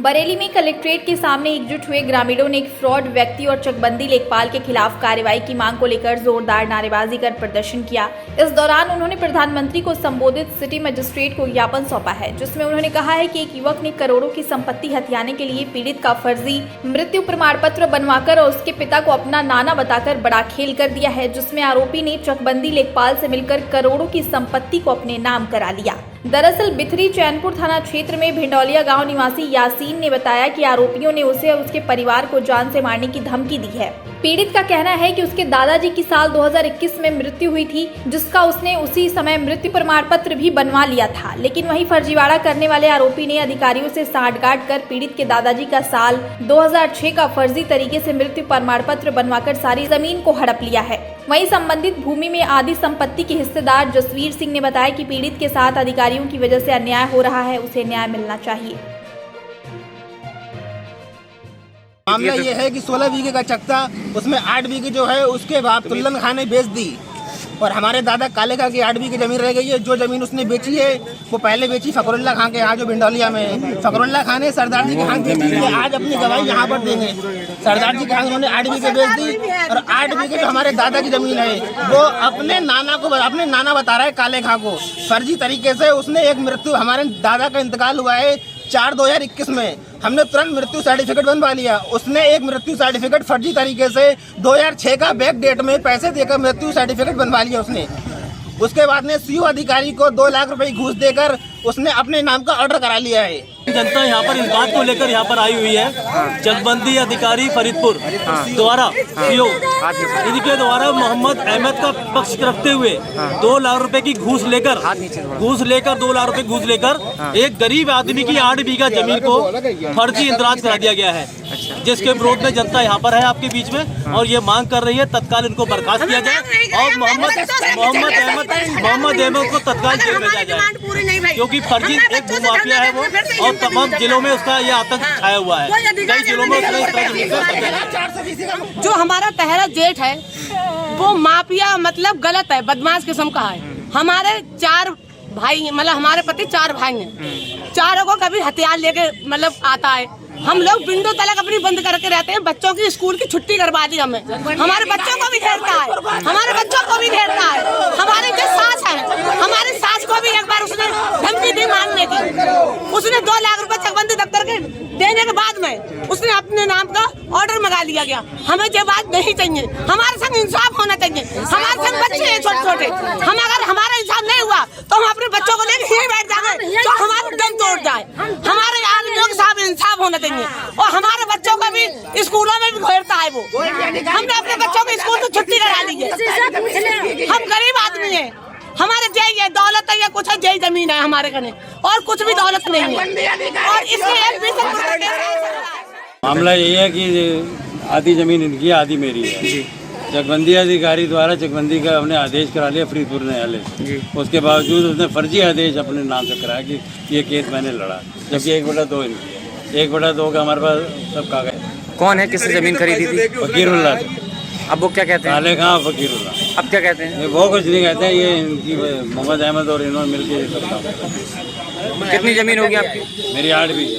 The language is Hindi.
बरेली में कलेक्ट्रेट के सामने एकजुट हुए ग्रामीणों ने एक फ्रॉड व्यक्ति और चकबंदी लेखपाल के खिलाफ कार्रवाई की मांग को लेकर जोरदार नारेबाजी कर प्रदर्शन किया। इस दौरान उन्होंने प्रधानमंत्री को संबोधित सिटी मजिस्ट्रेट को ज्ञापन सौंपा है, जिसमें उन्होंने कहा है कि एक युवक ने करोड़ों की संपत्ति हथियाने के लिए पीड़ित का फर्जी मृत्यु प्रमाण पत्र बनवाकर और उसके पिता को अपना नाना बताकर बड़ा खेल कर दिया है, जिसमें आरोपी ने चकबंदी लेखपाल से मिलकर करोड़ों की संपत्ति को अपने नाम करा लिया। दरअसल बिथरी चैनपुर थाना क्षेत्र में भिंडौलिया गांव निवासी यासीन ने बताया कि आरोपियों ने उसे और उसके परिवार को जान से मारने की धमकी दी है। पीड़ित का कहना है कि उसके दादाजी की साल 2021 में मृत्यु हुई थी, जिसका उसने उसी समय मृत्यु प्रमाण पत्र भी बनवा लिया था, लेकिन वही फर्जीवाड़ा करने वाले आरोपी ने अधिकारियों से सांठगांठ कर पीड़ित के दादाजी का साल 2006 का फर्जी तरीके से मृत्यु प्रमाण पत्र बनवाकर सारी जमीन को हड़प लिया है। वहीं संबंधित भूमि में आदि संपत्ति के हिस्सेदार जसवीर सिंह ने बताया कि पीड़ित के साथ अधिकारियों की वजह से अन्याय हो रहा है, उसे न्याय मिलना चाहिए। मामला ये है कि 16 बीघे का चक्का, उसमें 8 बीघे जो है उसके बाप तुल्लन खान ने बेच दी और हमारे दादा काले खां की 8 बीघे जमीन रह गई है। जो जमीन उसने बेची है वो पहले बेची फकरुल्ला खां के यहाँ जो भिंडौलिया में। फकरुल्ला खां ने सरदार जी के हाथ बेच दी, आज अपनी गवाही यहाँ पर देंगे। सरदार जी के हाथ उन्होंने 8 बीघे बेच दी और 8 बीघे जो हमारे दादा की जमीन है वो अपने नाना बता रहा है काले खां को। फर्जी तरीके से उसने एक मृत्यु, हमारे दादा का इंतकाल हुआ है 4/2021 में, हमने तुरंत मृत्यु सर्टिफिकेट बनवा लिया। उसने एक मृत्यु सर्टिफिकेट फर्जी तरीके से 2006 का बैक डेट में पैसे देकर मृत्यु सर्टिफिकेट बनवा लिया उसने। उसके बाद ने सीओ अधिकारी को 2 लाख रुपए घूस देकर उसने अपने नाम का ऑर्डर करा लिया है। जनता यहाँ पर इस बात को लेकर यहाँ पर आई हुई है। चकबंदी अधिकारी फरीदपुर द्वारा सीओ इनके द्वारा मोहम्मद अहमद का पक्ष रखते हुए 2 लाख रुपए की घूस लेकर 2 लाख रुपए घूस लेकर एक गरीब आदमी की 8 बीघा जमीन को फर्जी इंदराज करा दिया गया है, जिसके विरोध में जनता यहाँ पर है आपके बीच में और ये मांग कर रही है तत्काल इनको बर्खास्त किया जाए और मोहम्मद अहमद को तत्काल जेल भेजा जाए, क्योंकि फर्जी एक भूमाफिया है वो और तमाम जिलों में उसका ये आतंक छाया हुआ है। कई जिलों में जो हमारा तहरा जेठ है वो माफिया मतलब गलत है, बदमाश किस्म का है। हमारे 4 भाई मतलब हमारे पति 4 भाई हैं, चारों को कभी हथियार लेके मतलब आता है। हम लोग विंडो तलक अपनी बंद करके रहते हैं। बच्चों की स्कूल की छुट्टी करवा दी हमें, हमारे बच्चों को भी घेरता है, हमारे जो सास है हमारी सास को भी एक बार उसने धमकी दी मांगने की। उसने 2 लाख रुपए चकबंदी दफ्तर के देने के बाद में उसने अपने नाम का ऑर्डर मंगा लिया गया। हमें ये बात नहीं चाहिए, हमारे संग इंसाफ होना चाहिए। हमारे संग बच्चे हैं छोटे छोटे, हम अगर हमारा इंसाफ नहीं हुआ तो हम अपने बच्चों को लेकर यहीं बैठ जाएंगे तो हमारा दम तोड़ जाए। हमारे आदमियों के साथ इंसाफ होना चाहिए और हमारे बच्चों को भी स्कूलों में भी घेरता है वो। हमने अपने बच्चों को स्कूल से छुट्टी करा दी है। हम गरीब आदमी हैं, हमारे जय है दौलत है या कुछ है, जय जमीन है हमारे घने और कुछ भी दौलत नहीं है। और इसमें मामला यही है कि आधी जमीन इनकी आधी मेरी है। चकबंदी अधिकारी द्वारा चकबंदी का हमने आदेश करा लिया फरीदपुर न्यायालय, उसके बावजूद उसने फर्जी आदेश अपने नाम से कराया कि ये केस मैंने लड़ा, जबकि 1/2 इनकी है। 1/2 का हमारे पास सब कागज। कौन है, किससे जमीन खरीदी थी? फकीरुल्ला। अब वो क्या कहते हैं? काले खां फकीरुल्ला। अब क्या कहते हैं? वो कुछ नहीं कहते हैं, ये इनकी मोहम्मद अहमद और इन्होंने मिलकर ये सब काम। कितनी जमीन होगी आपकी? मेरी 8 बीघे।